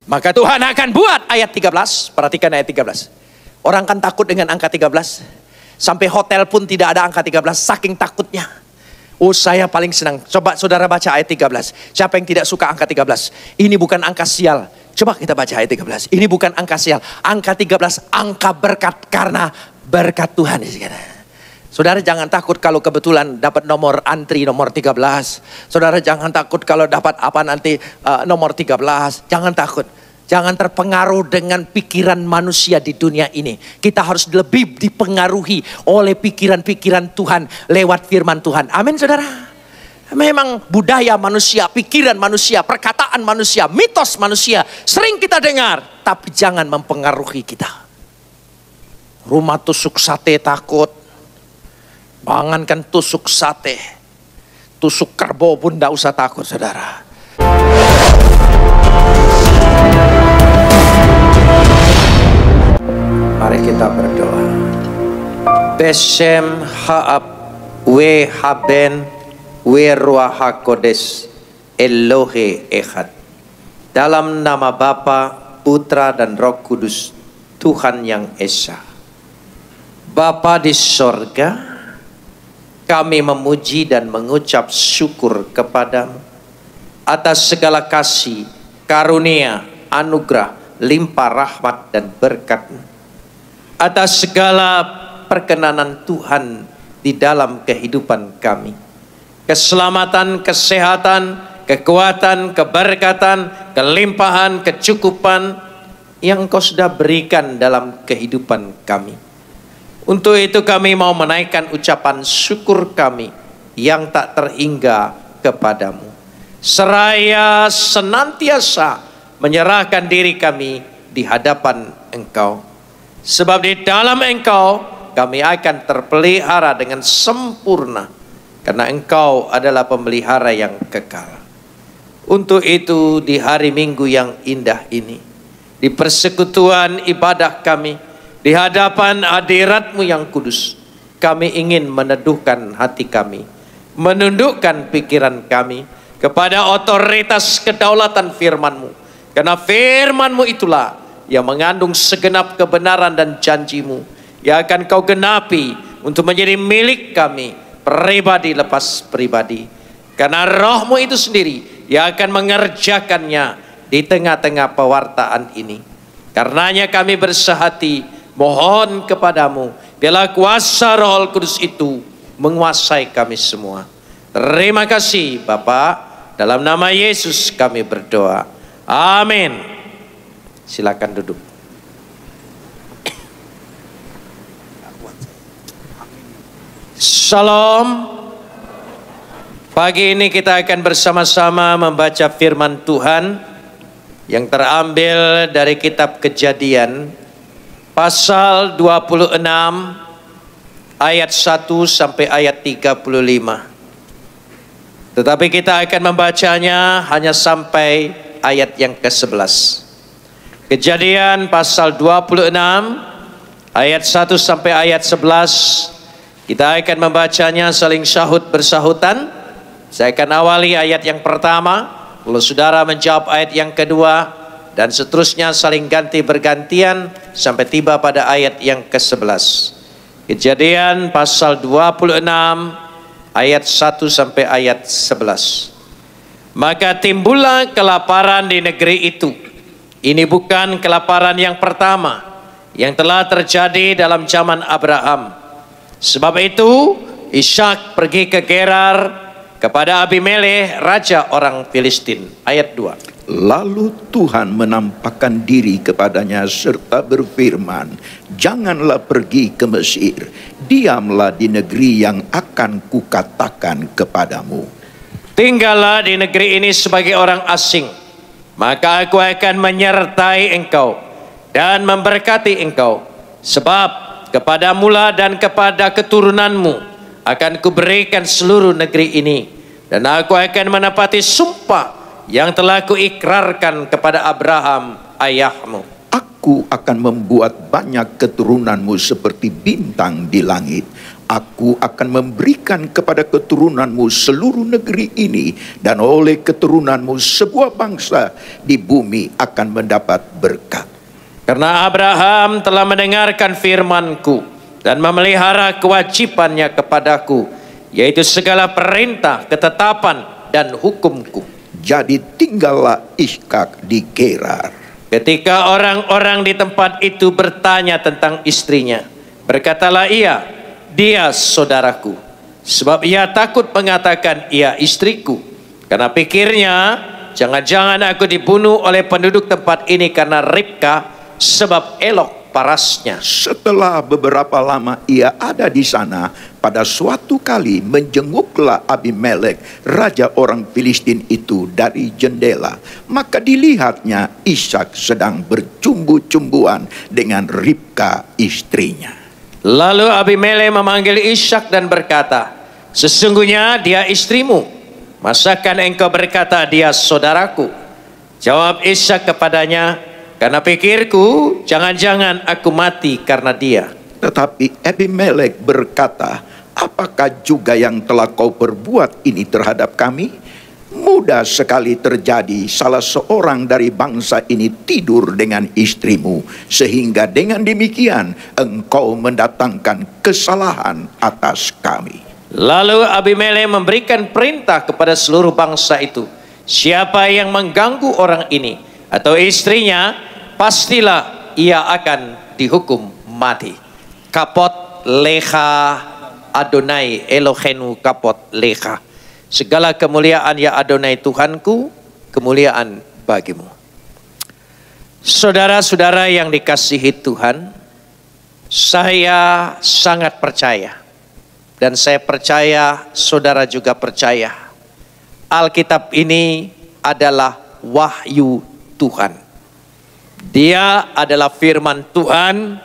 Maka Tuhan akan buat ayat 13. Perhatikan ayat 13. Orang kan takut dengan angka 13. Sampai hotel pun tidak ada angka 13, saking takutnya. Oh, saya paling senang. Coba saudara baca ayat 13. Siapa yang tidak suka angka 13? Ini bukan angka sial. Coba kita baca ayat 13. Ini bukan angka sial. Angka 13 angka berkat, karena berkat Tuhan. Saudara jangan takut kalau kebetulan dapat nomor antri nomor 13. Saudara jangan takut kalau dapat apa nanti nomor 13. Jangan takut. Jangan terpengaruh dengan pikiran manusia di dunia ini. Kita harus lebih dipengaruhi oleh pikiran-pikiran Tuhan lewat firman Tuhan. Amin saudara. Memang budaya manusia, pikiran manusia, perkataan manusia, mitos manusia sering kita dengar. Tapi jangan mempengaruhi kita. Rumah tusuk sate takut. Jangankan tusuk sate. Tusuk kerbau pun tidak usah takut saudara. Mari kita berdoa. Beshem Ha'ab We Haben We Ruach HaKodesh Elohe Echad. Dalam nama Bapa, Putra dan Roh Kudus, Tuhan yang Esa. Bapa di sorga, kami memuji dan mengucap syukur kepadamu atas segala kasih, karunia, anugerah, limpah rahmat dan berkat-Mu. Atas segala perkenanan Tuhan di dalam kehidupan kami. Keselamatan, kesehatan, kekuatan, keberkatan, kelimpahan, kecukupan yang Engkau sudah berikan dalam kehidupan kami. Untuk itu kami mau menaikkan ucapan syukur kami yang tak terhingga kepadamu. Seraya senantiasa menyerahkan diri kami di hadapan Engkau. Sebab di dalam Engkau kami akan terpelihara dengan sempurna. Karena Engkau adalah pemelihara yang kekal. Untuk itu di hari Minggu yang indah ini, di persekutuan ibadah kami, di hadapan hadirat-Mu yang kudus, kami ingin meneduhkan hati kami, menundukkan pikiran kami kepada otoritas kedaulatan firman-Mu. Karena firman-Mu itulah yang mengandung segenap kebenaran dan janji-Mu yang akan Kau genapi untuk menjadi milik kami, pribadi lepas pribadi. Karena Roh-Mu itu sendiri yang akan mengerjakannya di tengah-tengah pewartaan ini. Karenanya kami bersehati mohon kepadamu, biarlah kuasa Roh Kudus itu menguasai kami semua. Terima kasih Bapa, dalam nama Yesus kami berdoa. Amin. Silakan duduk. Shalom. Pagi ini kita akan bersama-sama membaca firman Tuhan yang terambil dari kitab Kejadian pasal 26 ayat 1 sampai ayat 35. Tetapi kita akan membacanya hanya sampai ayat yang ke-11. Kejadian pasal 26 ayat 1 sampai ayat 11. Kita akan membacanya saling syahud bersahutan. Saya akan awali ayat yang pertama, lalu saudara menjawab ayat yang kedua, dan seterusnya saling ganti bergantian sampai tiba pada ayat yang ke-11. Kejadian pasal 26 ayat 1 sampai ayat 11. Maka timbullah kelaparan di negeri itu. Ini bukan kelaparan yang pertama yang telah terjadi dalam zaman Abraham. Sebab itu Ishak pergi ke Gerar kepada Abimelekh, raja orang Filistin. Ayat 2. Lalu Tuhan menampakkan diri kepadanya serta berfirman, janganlah pergi ke Mesir, diamlah di negeri yang akan kukatakan kepadamu. Tinggallah di negeri ini sebagai orang asing, maka aku akan menyertai engkau dan memberkati engkau. Sebab kepadamulah dan kepada keturunanmu akan kuberikan seluruh negeri ini, dan aku akan menepati sumpah yang telah kuikrarkan kepada Abraham ayahmu. Aku akan membuat banyak keturunanmu seperti bintang di langit, Aku akan memberikan kepada keturunanmu seluruh negeri ini, dan oleh keturunanmu sebuah bangsa di bumi akan mendapat berkat. Karena Abraham telah mendengarkan firman-Ku dan memelihara kewajibannya kepadaku, yaitu segala perintah, ketetapan, dan hukum-Ku. Jadi tinggallah Ishak di Gerar. Ketika orang-orang di tempat itu bertanya tentang istrinya, berkatalah ia, dia saudaraku, sebab ia takut mengatakan ia istriku, karena pikirnya jangan-jangan aku dibunuh oleh penduduk tempat ini karena Ribka, sebab elok parasnya. Setelah beberapa lama ia ada di sana, pada suatu kali menjenguklah Abimelek, raja orang Filistin itu, dari jendela. Maka dilihatnya Ishak sedang bercumbu-cumbuan dengan Ribka istrinya. Lalu Abimelek memanggil Ishak dan berkata, sesungguhnya dia istrimu. Masakan engkau berkata dia saudaraku? Jawab Ishak kepadanya, karena pikirku jangan-jangan aku mati karena dia. Tetapi Abimelek berkata, apakah juga yang telah kau perbuat ini terhadap kami? Mudah sekali terjadi salah seorang dari bangsa ini tidur dengan istrimu, sehingga dengan demikian engkau mendatangkan kesalahan atas kami. Lalu Abimelek memberikan perintah kepada seluruh bangsa itu, siapa yang mengganggu orang ini atau istrinya, pastilah ia akan dihukum mati. Kapot lecha Adonai Elohenu kapot lecha. Segala kemuliaan ya Adonai Tuhanku, kemuliaan bagimu. Saudara-saudara yang dikasihi Tuhan, saya sangat percaya, dan saya percaya saudara juga percaya, Alkitab ini adalah wahyu Tuhan. Dia adalah firman Tuhan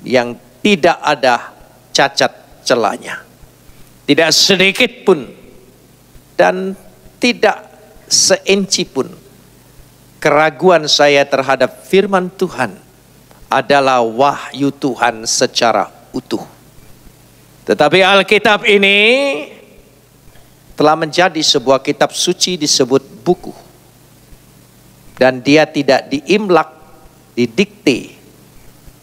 yang tidak ada cacat celanya, tidak sedikit pun dan tidak seinci pun keraguan saya terhadap firman Tuhan adalah wahyu Tuhan secara utuh. Tetapi Alkitab ini telah menjadi sebuah kitab suci disebut buku, dan dia tidak diimlak, didikte,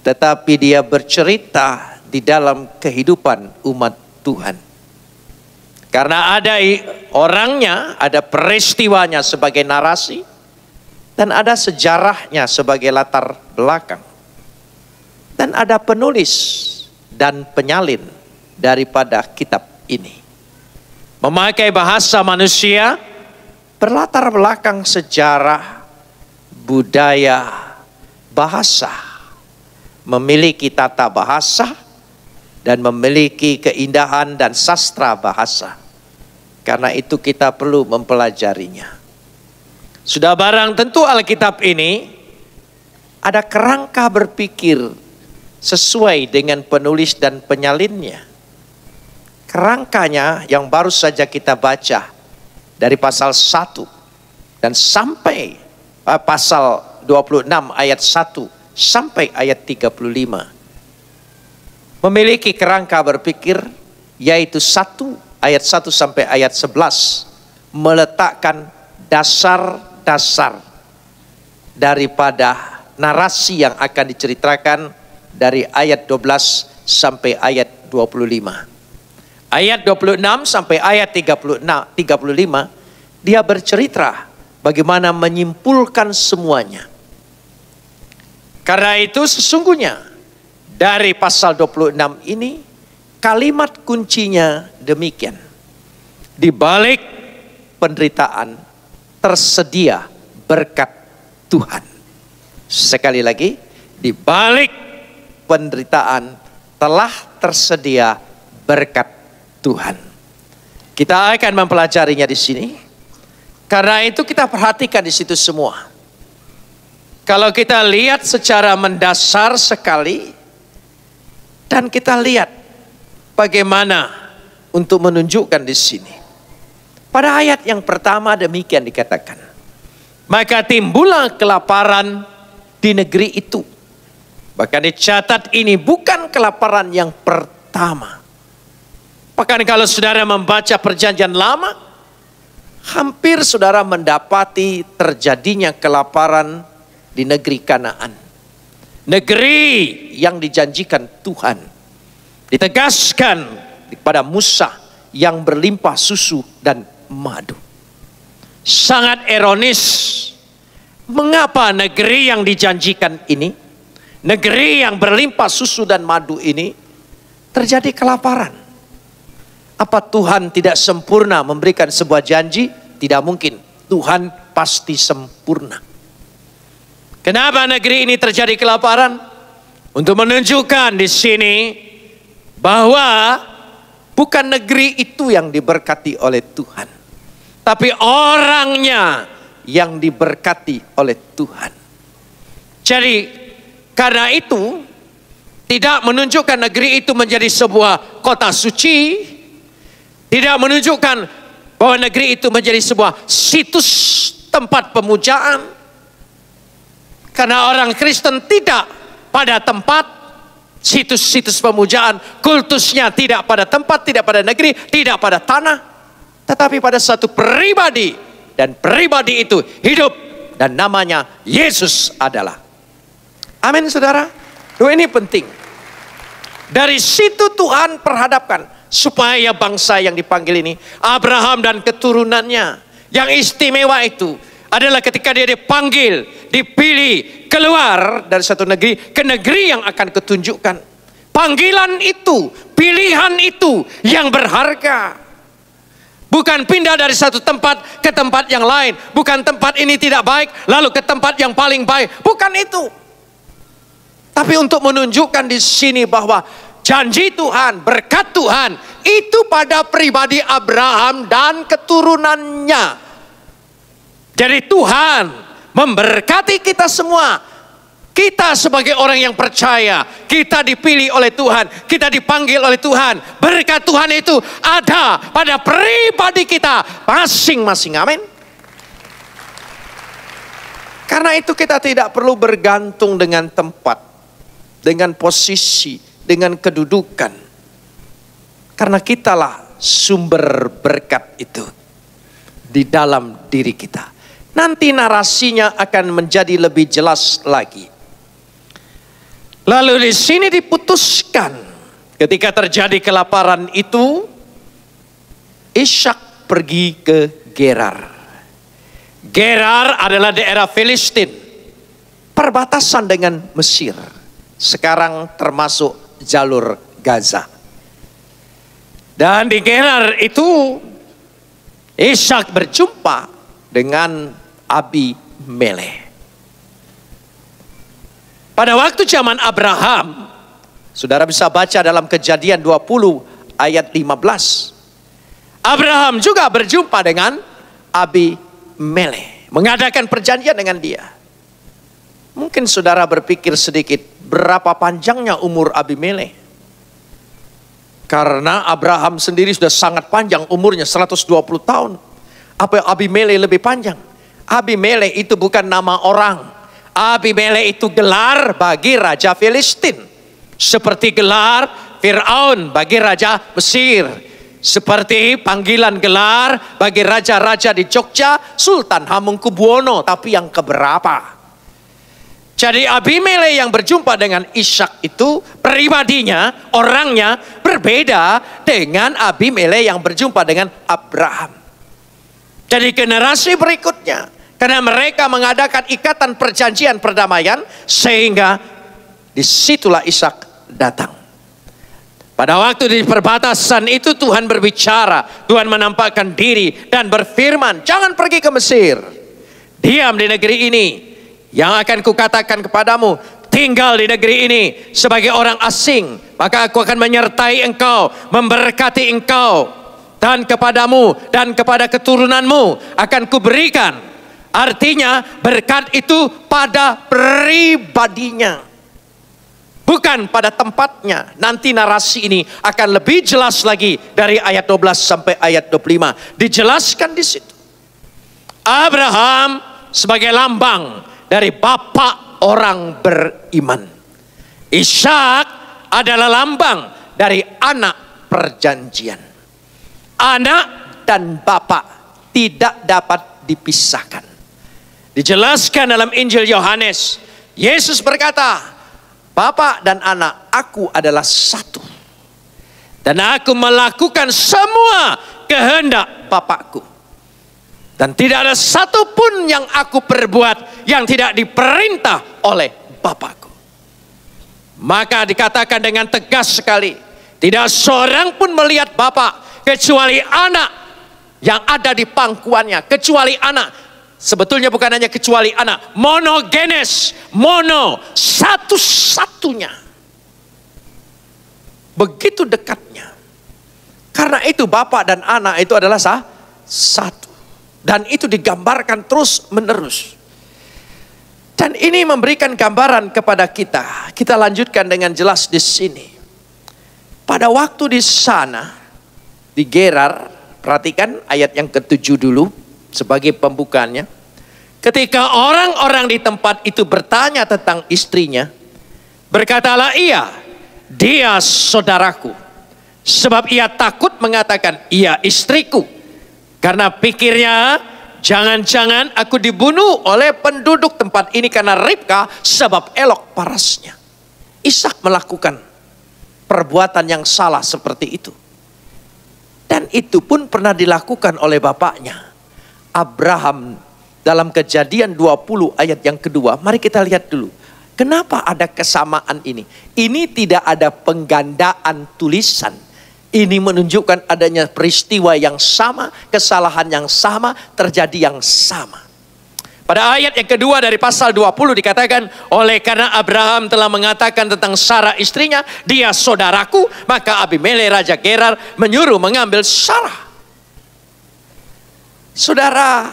tetapi dia bercerita di dalam kehidupan umat Tuhan. Karena ada orangnya, ada peristiwanya sebagai narasi, dan ada sejarahnya sebagai latar belakang. Dan ada penulis dan penyalin daripada kitab ini. Memakai bahasa manusia, berlatar belakang sejarah, budaya, bahasa. Memiliki tata bahasa, dan memiliki keindahan dan sastra bahasa. Karena itu kita perlu mempelajarinya. Sudah barang tentu Alkitab ini ada kerangka berpikir sesuai dengan penulis dan penyalinnya. Kerangkanya yang baru saja kita baca dari pasal 1 dan sampai pasal 26 ayat 1 sampai ayat 35. Memiliki kerangka berpikir, yaitu 1 ayat 1 sampai ayat 11 meletakkan dasar-dasar daripada narasi yang akan diceritakan dari ayat 12 sampai ayat 25. Ayat 26 sampai ayat 35 dia bercerita bagaimana menyimpulkan semuanya. Karena itu sesungguhnya dari pasal 26 ini kalimat kuncinya demikian. Di balik penderitaan tersedia berkat Tuhan. Sekali lagi, di balik penderitaan telah tersedia berkat Tuhan. Kita akan mempelajarinya di sini. Karena itu kita perhatikan di situ semua. Kalau kita lihat secara mendasar sekali, dan kita lihat bagaimana untuk menunjukkan di sini. Pada ayat yang pertama demikian dikatakan, maka timbullah kelaparan di negeri itu. Bahkan dicatat ini bukan kelaparan yang pertama, Bahkan kalau saudara membaca perjanjian lama, hampir saudara mendapati terjadinya kelaparan di negeri Kanaan. Negeri yang dijanjikan Tuhan. Ditegaskan kepada Musa yang berlimpah susu dan madu. Sangat ironis. Mengapa negeri yang dijanjikan ini, negeri yang berlimpah susu dan madu ini, terjadi kelaparan? Apa Tuhan tidak sempurna memberikan sebuah janji? Tidak mungkin. Tuhan pasti sempurna. Kenapa negeri ini terjadi kelaparan? Untuk menunjukkan di sini bahwa bukan negeri itu yang diberkati oleh Tuhan, tapi orangnya yang diberkati oleh Tuhan. Jadi karena itu tidak menunjukkan negeri itu menjadi sebuah kota suci, tidak menunjukkan bahwa negeri itu menjadi sebuah situs tempat pemujaan. Karena orang Kristen tidak pada tempat situs-situs pemujaan, kultusnya tidak pada tempat, tidak pada negeri, tidak pada tanah, tetapi pada satu pribadi, dan pribadi itu hidup dan namanya Yesus adalah. Amin saudara. Ini penting. Dari situ Tuhan perhadapkan supaya bangsa yang dipanggil ini, Abraham dan keturunannya, yang istimewa itu adalah ketika dia dipanggil, dipilih keluar dari satu negeri ke negeri yang akan ketunjukkan. Panggilan itu, pilihan itu yang berharga. Bukan pindah dari satu tempat ke tempat yang lain. Bukan tempat ini tidak baik lalu ke tempat yang paling baik. Bukan itu. Tapi untuk menunjukkan di sini bahwa janji Tuhan, berkat Tuhan itu pada pribadi Abraham dan keturunannya. Jadi Tuhan memberkati kita semua. Kita sebagai orang yang percaya, kita dipilih oleh Tuhan, kita dipanggil oleh Tuhan. Berkat Tuhan itu ada pada pribadi kita masing-masing. Amin. Karena itu kita tidak perlu bergantung dengan tempat, dengan posisi, dengan kedudukan. Karena kitalah sumber berkat itu di dalam diri kita. Nanti narasinya akan menjadi lebih jelas lagi. Lalu di sini diputuskan ketika terjadi kelaparan itu, Ishak pergi ke Gerar. Gerar adalah daerah Filistin, perbatasan dengan Mesir. Sekarang termasuk jalur Gaza. Dan di Gerar itu Ishak berjumpa dengan Abimelek. Pada waktu zaman Abraham, saudara bisa baca dalam Kejadian 20 ayat 15. Abraham juga berjumpa dengan Abimelek, mengadakan perjanjian dengan dia. Mungkin saudara berpikir sedikit, berapa panjangnya umur Abimelek? Karena Abraham sendiri sudah sangat panjang umurnya, 120 tahun. Apa Abimelek lebih panjang? Abimelek itu bukan nama orang. Abimelek itu gelar bagi Raja Filistin. Seperti gelar Fir'aun bagi Raja Mesir. Seperti panggilan gelar bagi raja-raja di Jogja, Sultan Hamengkubuwono. Tapi yang keberapa? Jadi Abimelek yang berjumpa dengan Ishak itu pribadinya, orangnya berbeda dengan Abimelek yang berjumpa dengan Abraham. Jadi generasi berikutnya, karena mereka mengadakan ikatan perjanjian perdamaian, sehingga disitulah Ishak datang. Pada waktu di perbatasan itu Tuhan berbicara, Tuhan menampakkan diri dan berfirman, jangan pergi ke Mesir, diam di negeri ini. Yang akan kukatakan kepadamu, tinggal di negeri ini sebagai orang asing, maka aku akan menyertai engkau, memberkati engkau. Dan kepadamu dan kepada keturunanmu akan kuberikan. Artinya berkat itu pada pribadinya, bukan pada tempatnya. Nanti narasi ini akan lebih jelas lagi dari ayat 12 sampai ayat 25. Dijelaskan di situ. Abraham sebagai lambang dari bapak orang beriman. Ishak adalah lambang dari anak perjanjian. Anak dan Bapa tidak dapat dipisahkan. Dijelaskan dalam Injil Yohanes, Yesus berkata, Bapa dan Anak, aku adalah satu. Dan aku melakukan semua kehendak Bapakku. Dan tidak ada satupun yang aku perbuat yang tidak diperintah oleh Bapakku. Maka dikatakan dengan tegas sekali, tidak seorang pun melihat Bapa kecuali Anak yang ada di pangkuannya. Kecuali Anak. Sebetulnya bukan hanya kecuali Anak. Monogenes. Mono. Satu-satunya. Begitu dekatnya. Karena itu Bapa dan Anak itu adalah satu. Dan itu digambarkan terus menerus. Dan ini memberikan gambaran kepada kita. Kita lanjutkan dengan jelas di sini. Pada waktu di sana, di Gerar, perhatikan ayat yang ke-7 dulu sebagai pembukanya. Ketika orang-orang di tempat itu bertanya tentang istrinya, berkatalah ia, dia saudaraku. Sebab ia takut mengatakan, ia istriku. Karena pikirnya, jangan-jangan aku dibunuh oleh penduduk tempat ini karena Ribka sebab elok parasnya. Ishak melakukan perbuatan yang salah seperti itu. Dan itu pun pernah dilakukan oleh bapaknya. Abraham dalam Kejadian 20 ayat yang kedua. Mari kita lihat dulu. Kenapa ada kesamaan ini? Ini tidak ada penggandaan tulisan. Ini menunjukkan adanya peristiwa yang sama, kesalahan yang sama, terjadi yang sama. Pada ayat yang kedua dari pasal 20 dikatakan, oleh karena Abraham telah mengatakan tentang Sarah istrinya, dia saudaraku, maka Abimelek Raja Gerar menyuruh mengambil Sarah. Saudara,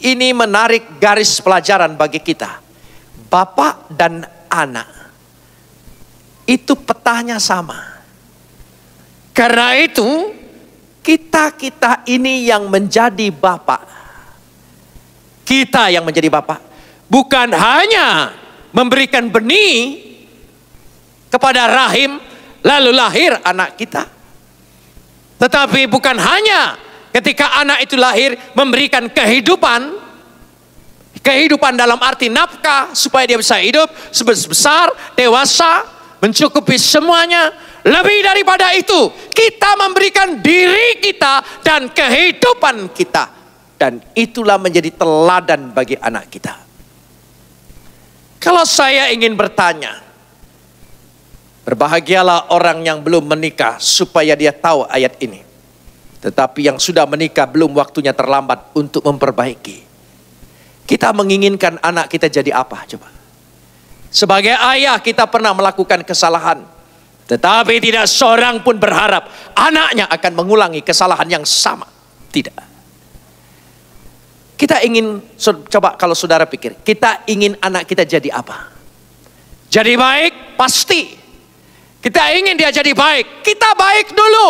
ini menarik garis pelajaran bagi kita. Bapak dan anak, itu petanya sama. Karena itu, kita ini yang menjadi bapak. Kita yang menjadi bapak. Bukan hanya memberikan benih kepada rahim, lalu lahir anak kita. Tetapi bukan hanya ketika anak itu lahir memberikan kehidupan. Kehidupan dalam arti nafkah supaya dia bisa hidup sebesar, dewasa, mencukupi semuanya. Lebih daripada itu, kita memberikan diri kita dan kehidupan kita. Dan itulah menjadi teladan bagi anak kita. Kalau saya ingin bertanya, berbahagialah orang yang belum menikah supaya dia tahu ayat ini. Tetapi yang sudah menikah belum waktunya terlambat untuk memperbaiki. Kita menginginkan anak kita jadi apa coba? Sebagai ayah kita pernah melakukan kesalahan. Tetapi tidak seorang pun berharap anaknya akan mengulangi kesalahan yang sama. Tidak. Kita ingin, coba kalau saudara pikir, kita ingin anak kita jadi apa? Jadi baik? Pasti. Kita ingin dia jadi baik. Kita baik dulu.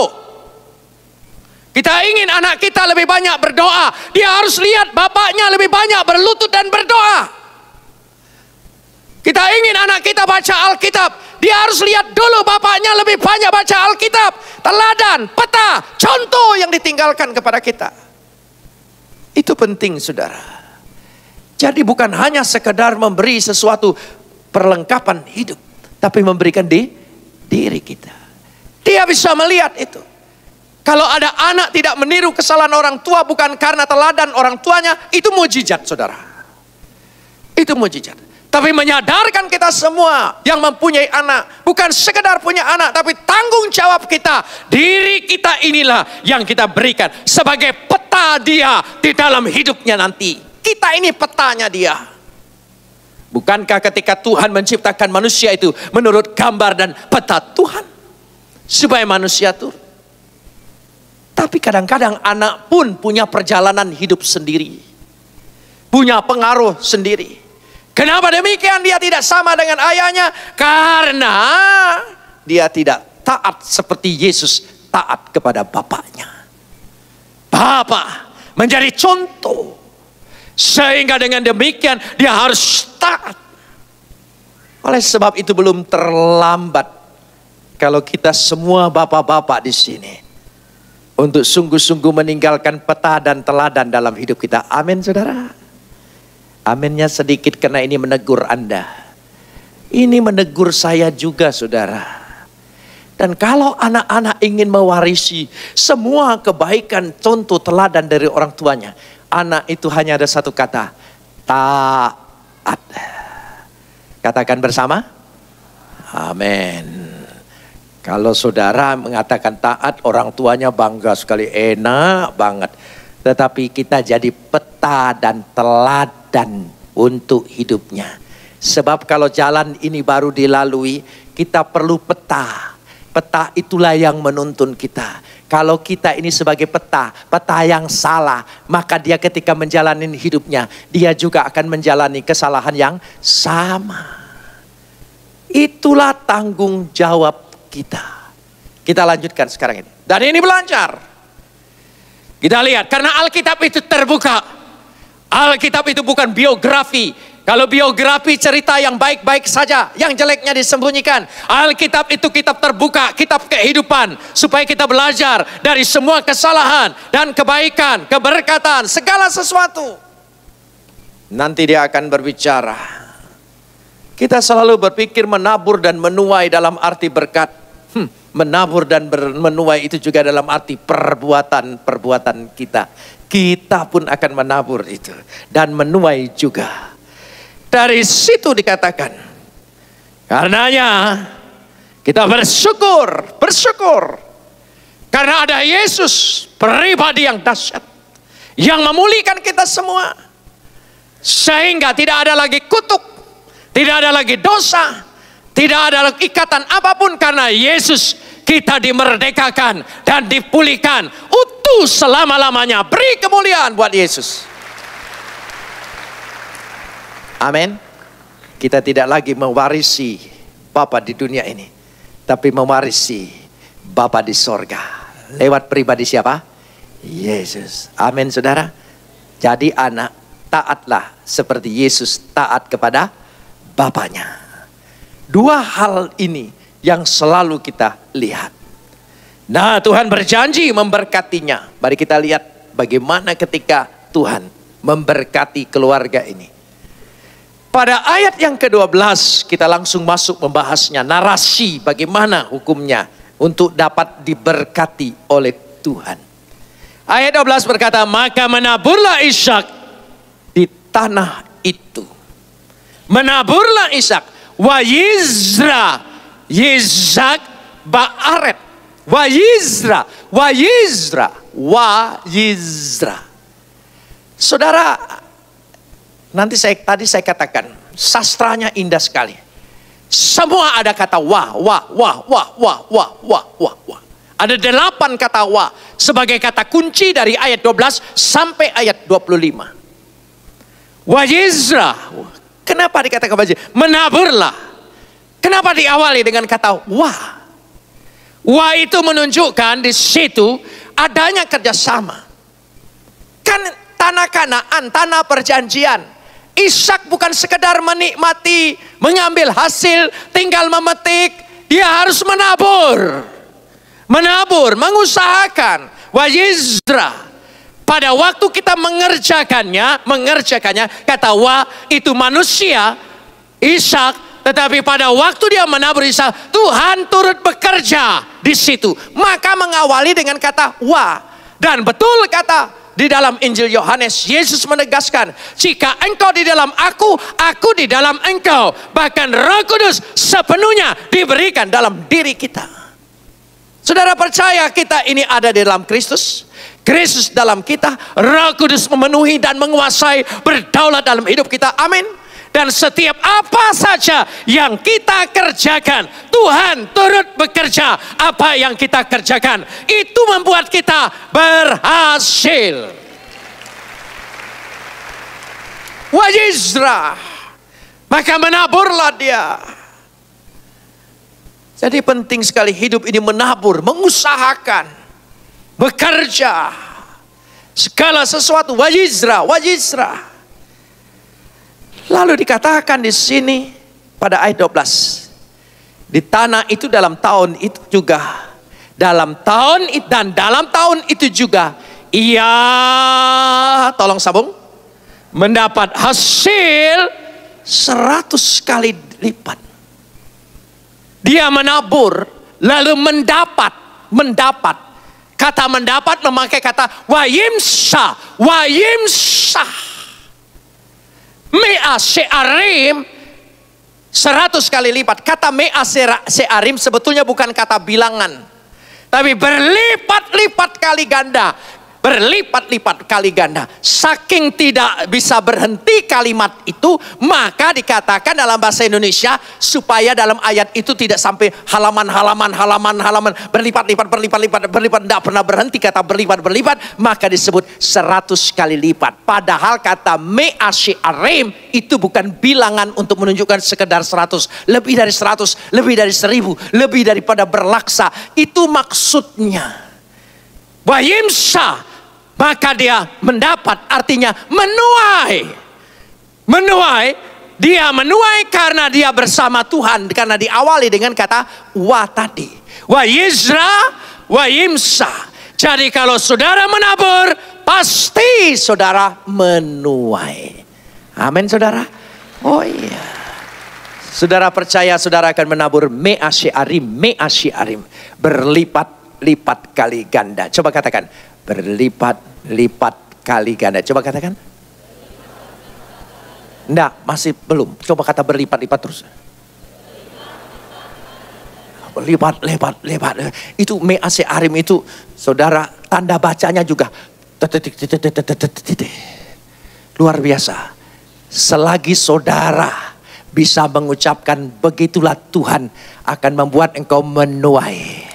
Kita ingin anak kita lebih banyak berdoa. Dia harus lihat bapaknya lebih banyak berlutut dan berdoa. Kita ingin anak kita baca Alkitab. Dia harus lihat dulu bapaknya lebih banyak baca Alkitab. Teladan, peta, contoh yang ditinggalkan kepada kita. Itu penting saudara. Jadi bukan hanya sekedar memberi sesuatu perlengkapan hidup. Tapi memberikan diri kita. Dia bisa melihat itu. Kalau ada anak tidak meniru kesalahan orang tua bukan karena teladan orang tuanya. Itu mukjizat saudara. Itu mukjizat. Tapi menyadarkan kita semua yang mempunyai anak. Bukan sekedar punya anak. Tapi tanggung jawab kita. Diri kita inilah yang kita berikan. Sebagai peta dia di dalam hidupnya nanti. Kita ini petanya dia. Bukankah ketika Tuhan menciptakan manusia itu menurut gambar dan peta Tuhan. Supaya manusia turun. Tapi kadang-kadang anak pun punya perjalanan hidup sendiri. Punya pengaruh sendiri. Kenapa demikian? Dia tidak sama dengan ayahnya. Karena dia tidak taat seperti Yesus taat kepada bapaknya. Bapa menjadi contoh. Sehingga dengan demikian dia harus taat. Oleh sebab itu belum terlambat kalau kita semua bapak-bapak di sini untuk sungguh-sungguh meninggalkan peta dan teladan dalam hidup kita. Amin, saudara. Aminnya sedikit karena ini menegur Anda. Ini menegur saya juga, saudara. Dan kalau anak-anak ingin mewarisi semua kebaikan, contoh teladan dari orang tuanya, anak itu hanya ada satu kata, taat. Katakan bersama, amin. Kalau saudara mengatakan taat, orang tuanya bangga sekali, enak banget. Tetapi kita jadi peta dan teladan untuk hidupnya. Sebab kalau jalan ini baru dilalui, kita perlu peta. Peta itulah yang menuntun kita. Kalau kita ini sebagai peta yang salah, maka dia ketika menjalani hidupnya, dia juga akan menjalani kesalahan yang sama. Itulah tanggung jawab kita. Kita lanjutkan sekarang ini. Dan ini belajar. Kita lihat, karena Alkitab itu terbuka. Alkitab itu bukan biografi. Kalau biografi cerita yang baik-baik saja, yang jeleknya disembunyikan. Alkitab itu kitab terbuka, kitab kehidupan. Supaya kita belajar dari semua kesalahan dan kebaikan, keberkatan, segala sesuatu. Nanti dia akan berbicara. Kita selalu berpikir menabur dan menuai dalam arti berkat. Menabur dan menuai itu juga dalam arti perbuatan kita. Kita pun akan menabur itu. Dan menuai juga. Dari situ dikatakan, karenanya kita bersyukur karena ada Yesus, pribadi yang dahsyat, yang memulihkan kita semua, sehingga tidak ada lagi kutuk, tidak ada lagi dosa, tidak ada lagi ikatan apapun. Karena Yesus kita dimerdekakan dan dipulihkan utuh selama-lamanya. Beri kemuliaan buat Yesus. Amin. Kita tidak lagi mewarisi Bapa di dunia ini, tapi mewarisi Bapa di sorga. Lewat pribadi siapa? Yesus. Amin, saudara. Jadi anak, taatlah seperti Yesus taat kepada Bapanya. Dua hal ini yang selalu kita lihat. Nah, Tuhan berjanji memberkatinya. Mari kita lihat bagaimana ketika Tuhan memberkati keluarga ini. Pada ayat yang ke-12 kita langsung masuk membahasnya. Narasi bagaimana hukumnya untuk dapat diberkati oleh Tuhan. Ayat 12 berkata, maka menaburlah Ishak di tanah itu. Menaburlah Ishak. Wa Yizra. Yizak Ba'aret. Wa Yizra. Wa Yizra. Wa Yizra. Saudara, nanti tadi saya katakan, sastranya indah sekali. Semua ada kata wah. Ada 8 kata wah sebagai kata kunci dari ayat 12 sampai ayat 25. Wajizra. Kenapa dikatakan wajizra? Menaburlah. Kenapa diawali dengan kata wah? Wah itu menunjukkan di situ adanya kerjasama. Kan tanah Kanaan, tanah perjanjian. Ishak bukan sekedar menikmati, mengambil hasil, tinggal memetik. Dia harus menabur. Menabur, mengusahakan. Wajizra. Pada waktu kita mengerjakannya, kata wa itu manusia, Ishak. Tetapi pada waktu dia menabur Ishak, Tuhan turut bekerja di situ. Maka mengawali dengan kata wa. Dan betul kata di dalam Injil Yohanes, Yesus menegaskan, jika engkau di dalam aku di dalam engkau. Bahkan Roh Kudus sepenuhnya diberikan dalam diri kita. Saudara percaya kita ini ada di dalam Kristus? Kristus dalam kita, Roh Kudus memenuhi dan menguasai, berdaulat dalam hidup kita. Amin. Dan setiap apa saja yang kita kerjakan, Tuhan turut bekerja. Apa yang kita kerjakan, itu membuat kita berhasil. Wajizra. Maka menaburlah dia. Jadi penting sekali hidup ini menabur, mengusahakan, bekerja. Segala sesuatu, wajizra. Lalu dikatakan di sini pada ayat 12, Di tanah itu dalam tahun itu juga. Dalam tahun itu juga ia, tolong sambung, mendapat hasil 100 kali lipat. Dia menabur lalu mendapat. Kata mendapat memakai kata wayimsa. Mea she'arim 100 kali lipat. Kata mea she'arim sebetulnya bukan kata bilangan, tapi berlipat-lipat kali ganda. Berlipat-lipat kali ganda. Saking tidak bisa berhenti kalimat itu, maka dikatakan dalam bahasa Indonesia supaya dalam ayat itu tidak sampai halaman berlipat-lipat, tidak pernah berhenti kata berlipat, maka disebut 100 kali lipat. Padahal kata mea she'arim itu bukan bilangan untuk menunjukkan sekedar 100, lebih dari 100, lebih dari 1000, lebih daripada berlaksa. Itu maksudnya. Wayimsa, maka dia mendapat, artinya menuai. Dia menuai karena dia bersama Tuhan, karena diawali dengan kata wa tadi. Wa yizra, wa yimsa. Jadi kalau saudara menabur, pasti saudara menuai. Amin saudara. Oh iya. Saudara percaya saudara akan menabur mea she'arim, berlipat-lipat kali ganda. Coba katakan, berlipat-lipat kali ganda. Coba katakan. Enggak, masih belum. Coba kata berlipat-lipat terus. Berlipat-lipat. Itu mea she'arim itu, saudara, tanda bacanya juga luar biasa. Selagi saudara bisa mengucapkan begitulah Tuhan akan membuat engkau menuai.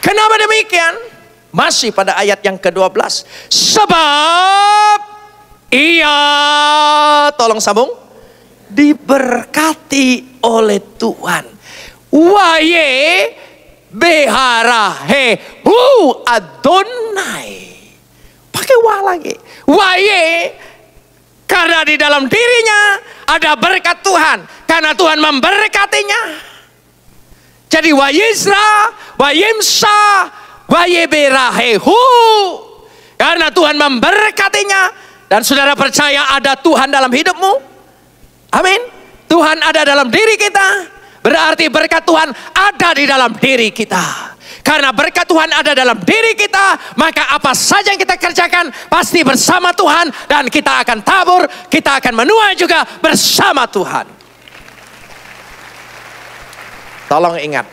Kenapa demikian? Masih pada ayat yang ke-12. Sebab ia, tolong sambung, diberkati oleh Tuhan. Waye behara he hu Adonai. Pakai wa lagi. Waye, karena di dalam dirinya ada berkat Tuhan. Karena Tuhan memberkatinya. Jadi wa yizra, wa yimsa, wa yeberahehu. Karena Tuhan memberkatinya. Dan saudara percaya ada Tuhan dalam hidupmu? Amin. Tuhan ada dalam diri kita. Berarti berkat Tuhan ada di dalam diri kita. Karena berkat Tuhan ada dalam diri kita, maka apa saja yang kita kerjakan pasti bersama Tuhan. Dan kita akan tabur, kita akan menuai juga bersama Tuhan. Tolong ingat,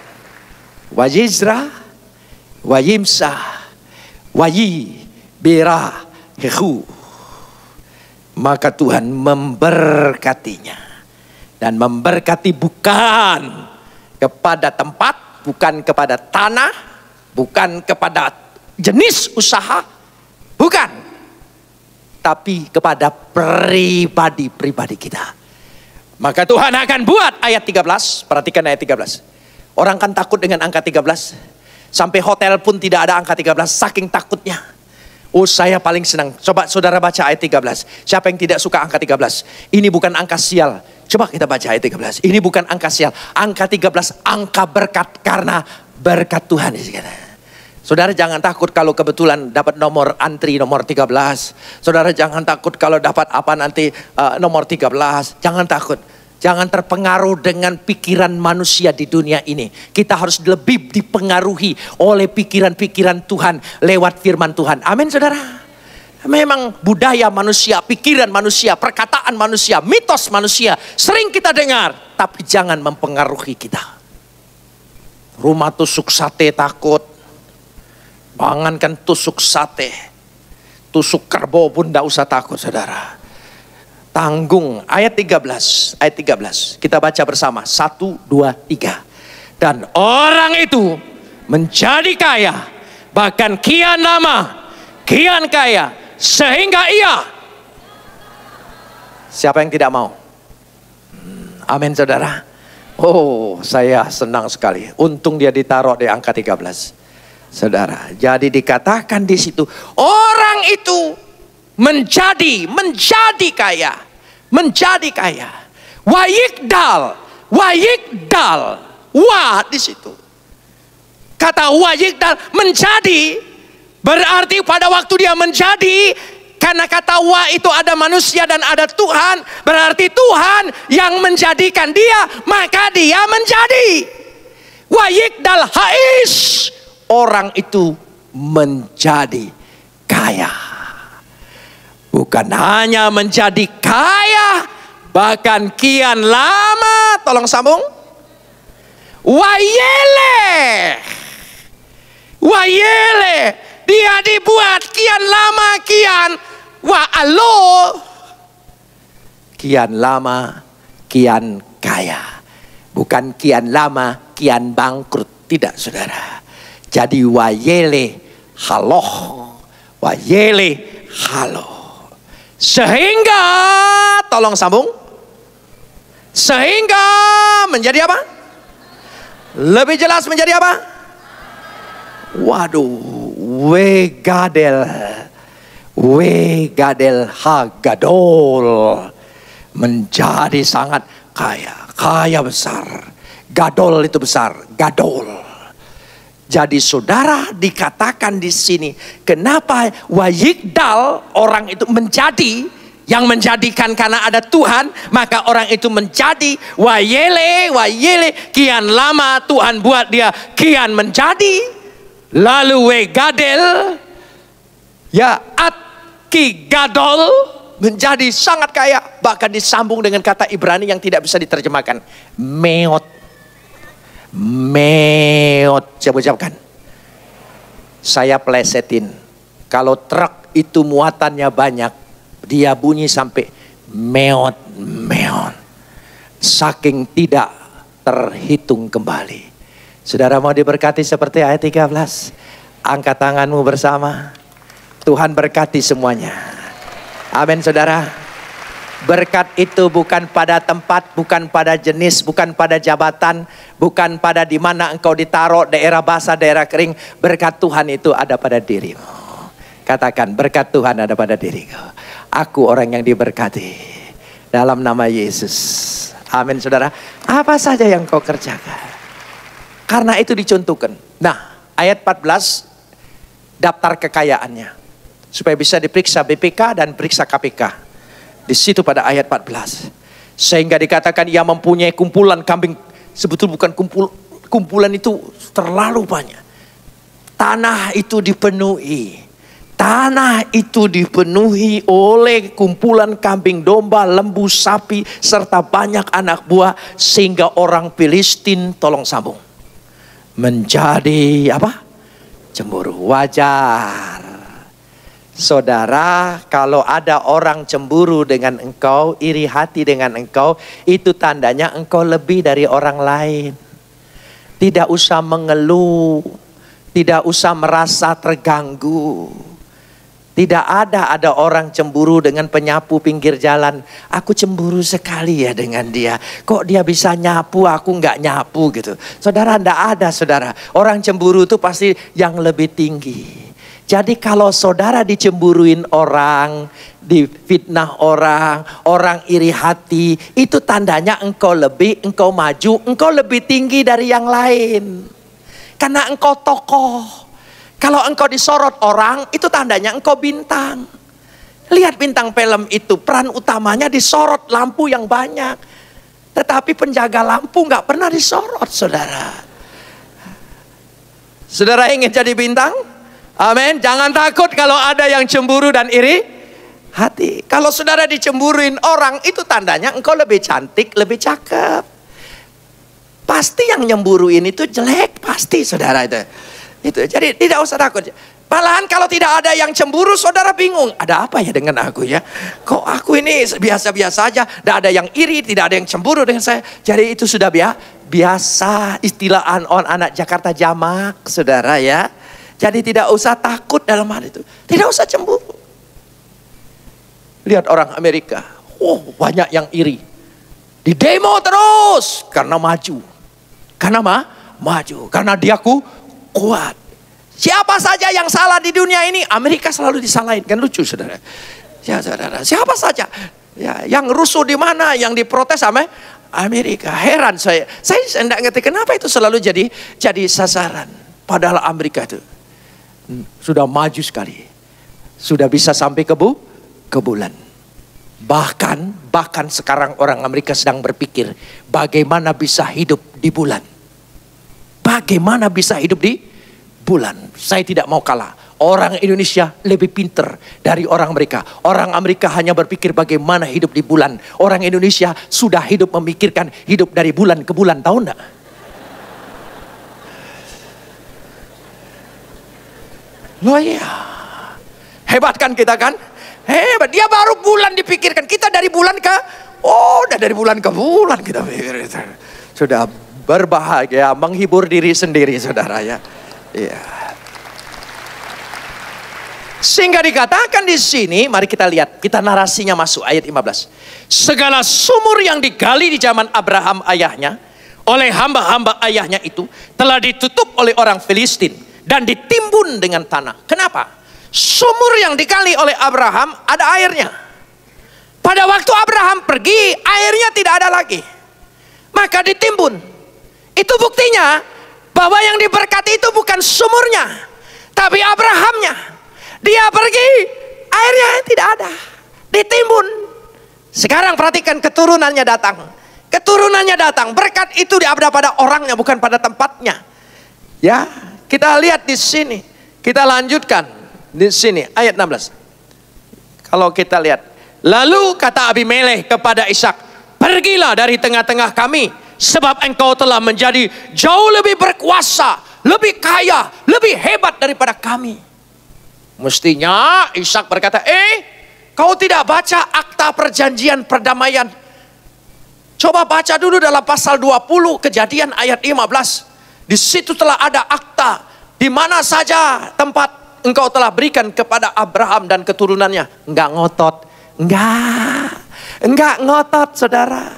wajizra, wayimsa, wayi, bera, hehu. Maka Tuhan memberkatinya. Dan memberkati bukan kepada tempat, bukan kepada tanah, bukan kepada jenis usaha, bukan. Tapi kepada pribadi-pribadi kita. Maka Tuhan akan buat ayat 13, perhatikan ayat 13. Orang kan takut dengan angka 13. Sampai hotel pun tidak ada angka 13, saking takutnya. Oh, saya paling senang. Coba saudara baca ayat 13. Siapa yang tidak suka angka 13? Ini bukan angka sial. Coba kita baca ayat 13. Ini bukan angka sial. Angka 13 angka berkat, karena berkat Tuhan. Saudara jangan takut kalau kebetulan dapat nomor antri nomor 13. Saudara jangan takut kalau dapat apa nanti nomor 13. Jangan takut. Jangan terpengaruh dengan pikiran manusia di dunia ini. Kita harus lebih dipengaruhi oleh pikiran-pikiran Tuhan lewat firman Tuhan. Amin saudara. Memang budaya manusia, pikiran manusia, perkataan manusia, mitos manusia sering kita dengar. Tapi jangan mempengaruhi kita. Rumah tusuk sate takut. Jangankan tusuk sate. Tusuk kerbau pun tidak usah takut saudara. Tanggung ayat 13. Ayat 13. Kita baca bersama. 1, 2, 3. Dan orang itu menjadi kaya. Bahkan kian lama. Kian kaya. Sehingga ia. Siapa yang tidak mau? Amin saudara. Oh, saya senang sekali. Untung dia ditaruh di angka 13. Saudara, jadi dikatakan di situ orang itu menjadi kaya. Menjadi kaya. Wayigdal, wayigdal, wa di situ. Kata wayigdal menjadi, berarti pada waktu dia menjadi, karena kata wa itu ada manusia dan ada Tuhan, berarti Tuhan yang menjadikan dia, maka dia menjadi. Wayigdal hais, orang itu menjadi kaya. Bukan hanya menjadi kaya, bahkan kian lama, tolong sambung. Wayele, wayele, dia dibuat kian lama, kian wa alo, kian lama, kian kaya. Bukan kian lama, kian bangkrut. Tidak, saudara. Jadi wayele haloh, wayele haloh. Sehingga, tolong sambung. Sehingga menjadi apa? Lebih jelas menjadi apa? Waduh, wegadel hagadol, menjadi sangat kaya, kaya besar. Gadol itu besar, gadol. Jadi saudara dikatakan di sini, kenapa wayigdal, orang itu menjadi, yang menjadikan karena ada Tuhan, maka orang itu menjadi. Wayele, wayele, kian lama Tuhan buat dia kian menjadi. Lalu wegadel, ya atki gadol, menjadi sangat kaya. Bahkan disambung dengan kata Ibrani yang tidak bisa diterjemahkan, meot. Meot, saya ucapkan. Saya plesetin. Kalau truk itu muatannya banyak, dia bunyi sampai meot, meot. Saking tidak terhitung kembali. Saudara mau diberkati seperti ayat 13? Angkat tanganmu bersama. Tuhan berkati semuanya. Amin, saudara. Berkat itu bukan pada tempat, bukan pada jenis, bukan pada jabatan, bukan pada di mana engkau ditaruh, daerah basah, daerah kering. Berkat Tuhan itu ada pada dirimu. Katakan, berkat Tuhan ada pada diriku. Aku orang yang diberkati dalam nama Yesus. Amin, saudara. Apa saja yang kau kerjakan, karena itu dicontohkan. Nah, ayat 14, daftar kekayaannya, supaya bisa diperiksa BPK dan periksa KPK. Di situ pada ayat 14. Sehingga dikatakan ia mempunyai kumpulan kambing. Sebetulnya bukan kumpulan itu terlalu banyak. Tanah itu dipenuhi. Tanah itu dipenuhi oleh kumpulan kambing, domba, lembu, sapi, serta banyak anak buah. Sehingga orang Filistin, tolong sambung, menjadi apa? Cemburu. Wajar. Saudara, kalau ada orang cemburu dengan engkau, iri hati dengan engkau, itu tandanya engkau lebih dari orang lain. Tidak usah mengeluh, tidak usah merasa terganggu. Tidak ada orang cemburu dengan penyapu pinggir jalan. Aku cemburu sekali ya dengan dia. Kok dia bisa nyapu, aku nggak nyapu gitu. Saudara, tidak ada, saudara. Orang cemburu itu pasti yang lebih tinggi. Jadi kalau saudara dicemburuin orang, difitnah orang, orang iri hati, itu tandanya engkau lebih, engkau maju, engkau lebih tinggi dari yang lain. Karena engkau tokoh. Kalau engkau disorot orang, itu tandanya engkau bintang. Lihat bintang film itu, peran utamanya disorot lampu yang banyak. Tetapi penjaga lampu nggak pernah disorot, saudara. Saudara ingin jadi bintang? Amin. Jangan takut kalau ada yang cemburu dan iri hati. Kalau saudara dicemburuin orang, itu tandanya engkau lebih cantik, lebih cakep. Pasti yang nyemburuin itu jelek, pasti, saudara itu. Jadi tidak usah takut. Malahan kalau tidak ada yang cemburu, saudara bingung. Ada apa ya dengan aku ya? Kok aku ini biasa-biasa aja. Tidak ada yang iri, tidak ada yang cemburu dengan saya. Jadi itu sudah biasa. Istilah anak Jakarta jamak, saudara ya. Jadi tidak usah takut dalam hal itu. Tidak usah cemburu. Lihat orang Amerika. Banyak yang iri. Di demo terus. Karena maju. Karena maju. Karena dia kuat. Siapa saja yang salah di dunia ini, Amerika selalu disalahin. Kan lucu, saudara. Ya, saudara. Siapa saja. Ya, yang rusuh di mana? Yang diprotes sama Amerika. Heran saya tidak ngerti kenapa itu selalu jadi sasaran. Padahal Amerika itu sudah maju sekali, sudah bisa sampai ke bulan. Bahkan sekarang orang Amerika sedang berpikir bagaimana bisa hidup di bulan. Bagaimana bisa hidup di bulan? Saya tidak mau kalah. Orang Indonesia lebih pinter dari orang Amerika. Orang Amerika hanya berpikir bagaimana hidup di bulan. Orang Indonesia sudah hidup memikirkan hidup dari bulan ke bulan. Tahu enggak? Loh iya. Hebat kan kita kan? Hebat. Dia baru bulan dipikirkan. Kita dari bulan ke... Oh, udah dari bulan ke bulan kita pikir. Sudah berbahagia, menghibur diri sendiri saudara ya. Iya. Sehingga dikatakan di sini, mari kita lihat, kita narasinya masuk ayat 15. Segala sumur yang digali di zaman Abraham ayahnya, oleh hamba-hamba ayahnya itu, telah ditutup oleh orang Filistin dan ditimbun dengan tanah. Kenapa? Sumur yang digali oleh Abraham ada airnya. Pada waktu Abraham pergi, airnya tidak ada lagi. Maka ditimbun. Itu buktinya bahwa yang diberkati itu bukan sumurnya, tapi Abrahamnya. Dia pergi, airnya tidak ada, ditimbun. Sekarang perhatikan keturunannya datang. Keturunannya datang, berkat itu ada pada orangnya, bukan pada tempatnya. Ya, kita lihat di sini. Kita lanjutkan di sini ayat 16. Kalau kita lihat, lalu kata Abimelekh kepada Ishak, pergilah dari tengah-tengah kami, sebab engkau telah menjadi jauh lebih berkuasa, lebih kaya, lebih hebat daripada kami. Mestinya Ishak berkata, kau tidak baca akta perjanjian perdamaian? Coba baca dulu dalam pasal 20 Kejadian ayat 15. Di situ telah ada akta di mana saja tempat engkau telah berikan kepada Abraham dan keturunannya. Enggak ngotot, enggak ngotot saudara.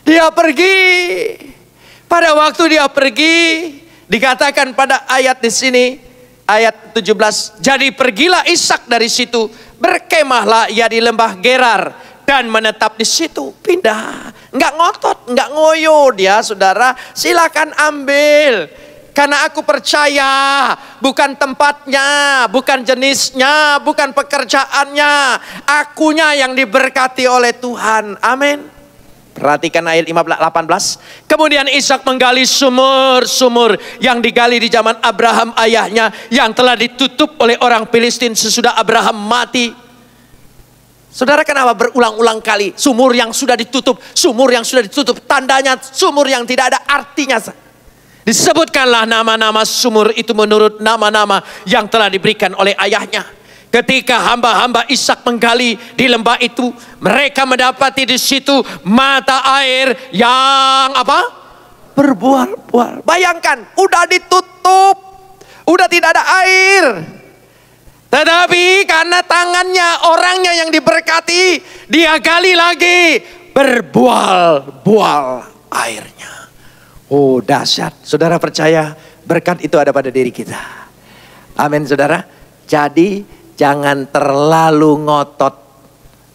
Dia pergi. Pada waktu dia pergi, dikatakan pada ayat di sini, ayat 17, jadi pergilah Ishak dari situ, berkemahlah ia di lembah Gerar dan menetap di situ. Pindah, enggak ngotot, enggak ngoyo dia saudara. Silakan ambil, karena aku percaya bukan tempatnya, bukan jenisnya, bukan pekerjaannya, akunya yang diberkati oleh Tuhan. Amin. Perhatikan ayat 18. Kemudian Ishak menggali sumur-sumur yang digali di zaman Abraham ayahnya, yang telah ditutup oleh orang Filistin sesudah Abraham mati. Saudara, kenapa berulang-ulang kali sumur yang sudah ditutup, sumur yang sudah ditutup, tandanya sumur yang tidak ada artinya. Disebutkanlah nama-nama sumur itu menurut nama-nama yang telah diberikan oleh ayahnya. Ketika hamba-hamba Ishak menggali di lembah itu, mereka mendapati di situ mata air yang apa? Berbual-bual. Bayangkan, udah ditutup, udah tidak ada air. Tetapi karena tangannya, orangnya yang diberkati, dia gali lagi, berbual-bual airnya. Oh dahsyat. Saudara percaya berkat itu ada pada diri kita. Amin saudara. Jadi jangan terlalu ngotot,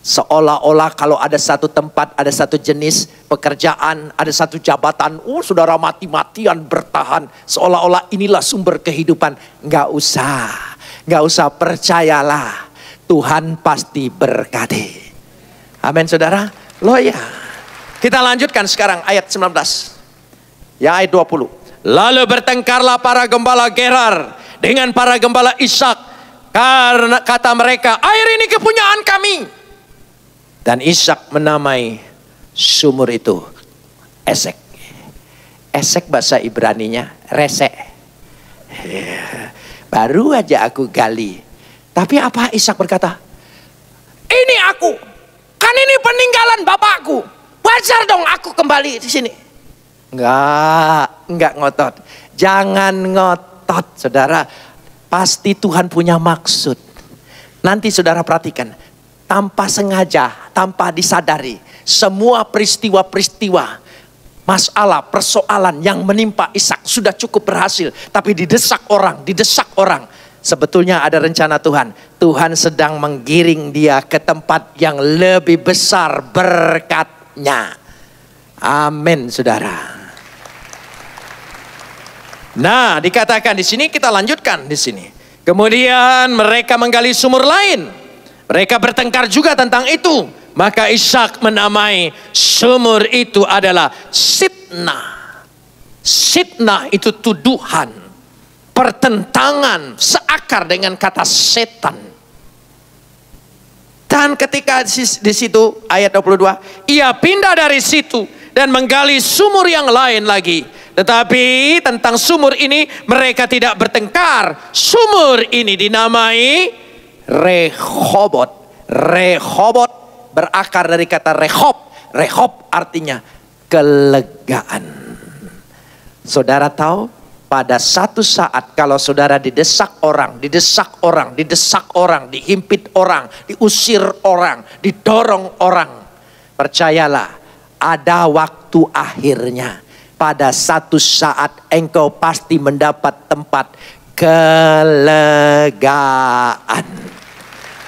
seolah-olah kalau ada satu tempat, ada satu jenis pekerjaan, ada satu jabatan, saudara mati-matian bertahan, seolah-olah inilah sumber kehidupan. Nggak usah, percayalah, Tuhan pasti berkati. Amin saudara. Loh ya, kita lanjutkan sekarang ayat 19. Ya ayat 20. Lalu bertengkarlah para gembala Gerar dengan para gembala Ishak. Karena kata mereka, air ini kepunyaan kami. Dan Ishak menamai sumur itu Esek. Esek bahasa Ibraninya resek. Baru aja aku gali. Tapi apa Ishak berkata? Ini aku. Kan ini peninggalan bapakku. Wajar dong aku kembali di sini. Enggak ngotot. Jangan ngotot saudara. Pasti Tuhan punya maksud. Nanti saudara perhatikan, tanpa sengaja, tanpa disadari, semua peristiwa-peristiwa, masalah, persoalan yang menimpa Ishak sudah cukup berhasil. Tapi didesak orang, Sebetulnya ada rencana Tuhan. Tuhan sedang menggiring dia ke tempat yang lebih besar berkatnya. Amin, saudara. Nah, dikatakan di sini, kita lanjutkan di sini. Kemudian mereka menggali sumur lain. Mereka bertengkar juga tentang itu. Maka Ishak menamai sumur itu adalah Sitnah. Sitnah itu tuduhan, pertentangan, seakar dengan kata setan. Dan ketika di situ ayat 22, ia pindah dari situ dan menggali sumur yang lain lagi. Tetapi tentang sumur ini mereka tidak bertengkar. Sumur ini dinamai Rehobot. Rehobot berakar dari kata Rehob. Rehob artinya kelegaan. Saudara tahu? Pada satu saat kalau saudara didesak orang, dihimpit orang, diusir orang, didorong orang, percayalah ada waktu akhirnya. Pada satu saat engkau pasti mendapat tempat kelegaan.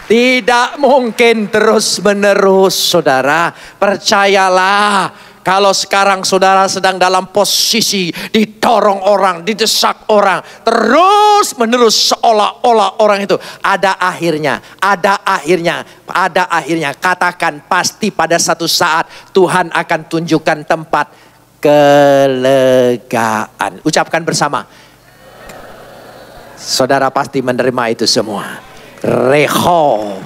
Tidak mungkin terus menerus, saudara. Percayalah. Kalau sekarang saudara sedang dalam posisi didorong orang, didesak orang, terus menerus seolah-olah orang itu ada akhirnya, ada akhirnya, ada akhirnya. Katakan pasti pada satu saat Tuhan akan tunjukkan tempat kelegaan. Ucapkan bersama. Saudara pasti menerima itu semua. Rehob.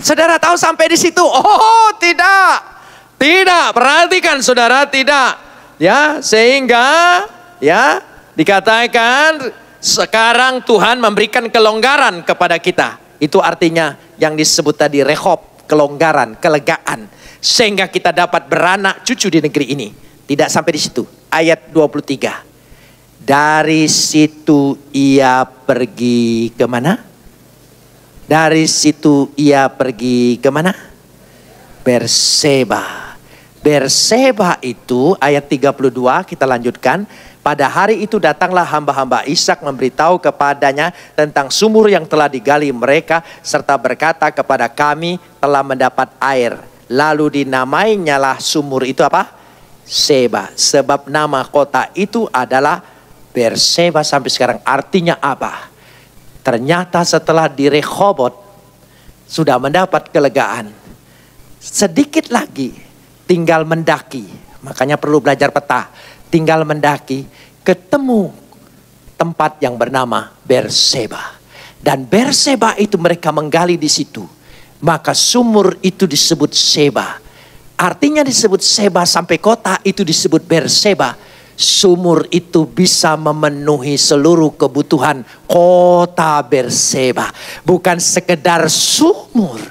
Saudara tahu sampai di situ? Oh, tidak. Tidak, perhatikan saudara, tidak. Ya, sehingga ya dikatakan sekarang Tuhan memberikan kelonggaran kepada kita. Itu artinya yang disebut tadi Rehob, kelonggaran, kelegaan. Sehingga kita dapat beranak cucu di negeri ini. Tidak sampai di situ. Ayat 23. Dari situ ia pergi kemana? Dari situ ia pergi kemana? Berseba. Berseba itu ayat 32 kita lanjutkan. Pada hari itu datanglah hamba-hamba Ishak memberitahu kepadanya tentang sumur yang telah digali mereka. Serta berkata kepada kami telah mendapat air. Lalu dinamainyalah sumur itu apa? Seba. Sebab nama kota itu adalah Berseba sampai sekarang. Artinya apa? Ternyata setelah di Rehobot sudah mendapat kelegaan. Sedikit lagi tinggal mendaki, makanya perlu belajar peta. Tinggal mendaki, ketemu tempat yang bernama Berseba. Dan Berseba itu mereka menggali di situ. Maka sumur itu disebut Seba. Artinya disebut Seba sampai kota itu disebut Berseba. Sumur itu bisa memenuhi seluruh kebutuhan kota Berseba. Bukan sekedar sumur.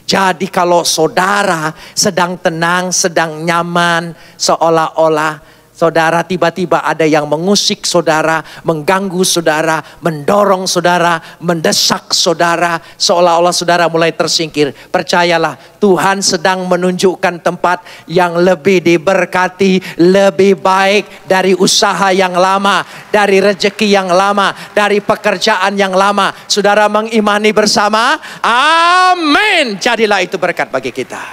Jadi kalau saudara sedang tenang, sedang nyaman, seolah-olah saudara tiba-tiba ada yang mengusik saudara, mengganggu saudara, mendorong saudara, mendesak saudara, seolah-olah saudara mulai tersingkir. Percayalah, Tuhan sedang menunjukkan tempat yang lebih diberkati, lebih baik dari usaha yang lama, dari rezeki yang lama, dari pekerjaan yang lama. Saudara mengimani bersama? Amin. Jadilah itu berkat bagi kita.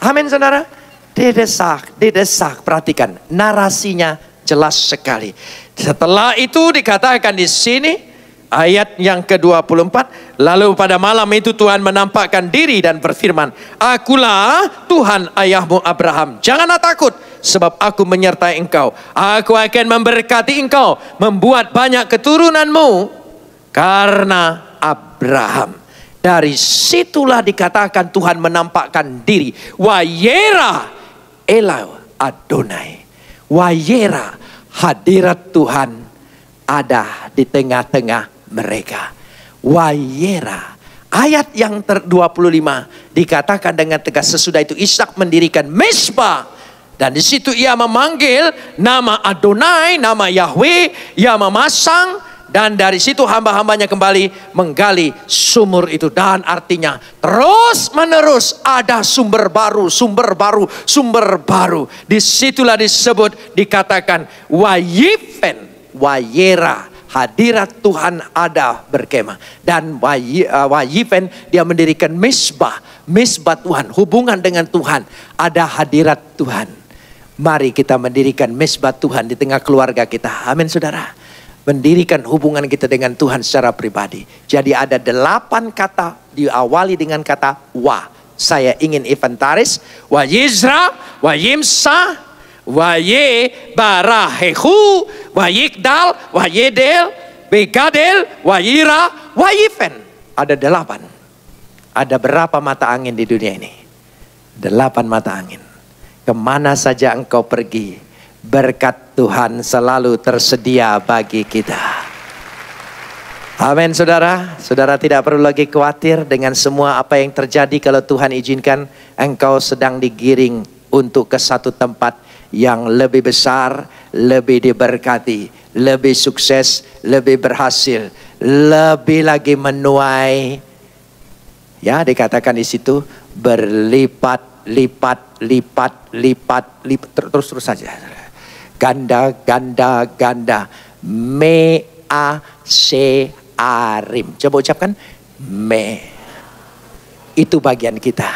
Amin, saudara. Didesak, perhatikan narasinya jelas sekali. Setelah itu dikatakan di sini ayat yang ke-24, lalu pada malam itu Tuhan menampakkan diri dan berfirman, akulah Tuhan ayahmu Abraham, janganlah takut sebab aku menyertai engkau. Aku akan memberkati engkau, membuat banyak keturunanmu karena Abraham. Dari situlah dikatakan Tuhan menampakkan diri. Wayera Elau Adonai. Wayera, hadirat Tuhan ada di tengah-tengah mereka. Wayera. Ayat yang 25 dikatakan dengan tegas, sesudah itu Ishak mendirikan Mezbah. Dan di situ ia memanggil nama Adonai, nama Yahweh, ia memasang. Dan dari situ hamba-hambanya kembali menggali sumur itu. Dan artinya terus menerus ada sumber baru, sumber baru, sumber baru. Disitulah disebut, dikatakan Wayifen, Wayera, hadirat Tuhan ada berkemah. Dan Wayifen dia mendirikan mesbah Tuhan, hubungan dengan Tuhan, ada hadirat Tuhan. Mari kita mendirikan mesbah Tuhan di tengah keluarga kita. Amin saudara. Mendirikan hubungan kita dengan Tuhan secara pribadi. Jadi ada 8 kata, diawali dengan kata wa. Saya ingin inventaris. Wa yizra, wa yimsa, wa ye barahehu, wa yikdal, wa yedel, begadel, wa yira, wa yifen. Ada 8. Ada berapa mata angin di dunia ini? 8 mata angin. Kemana saja engkau pergi, berkat Tuhan selalu tersedia bagi kita. Amin saudara. Saudara tidak perlu lagi khawatir dengan semua apa yang terjadi. Kalau Tuhan izinkan engkau sedang digiring untuk ke satu tempat yang lebih besar, lebih diberkati, lebih sukses, lebih berhasil, lebih lagi menuai. Ya, dikatakan di situ berlipat, lipat, terus saja. Ganda, ganda, ganda. Me-a-se-arim. Coba ucapkan. Me. Itu bagian kita.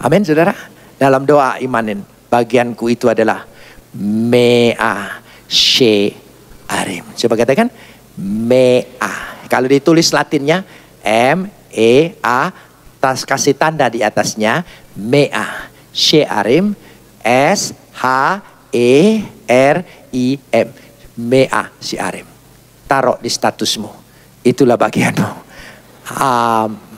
Amin saudara. Dalam doa imanin. Bagianku itu adalah me-a-se-arim. Coba katakan. Me-a. Kalau ditulis latinnya. M-E-A. Kasih tanda di atasnya. Me-a. Se-arim. S-H-E-R-I-M. Mea si arim. Taruh di statusmu. Itulah bagianmu. Amin.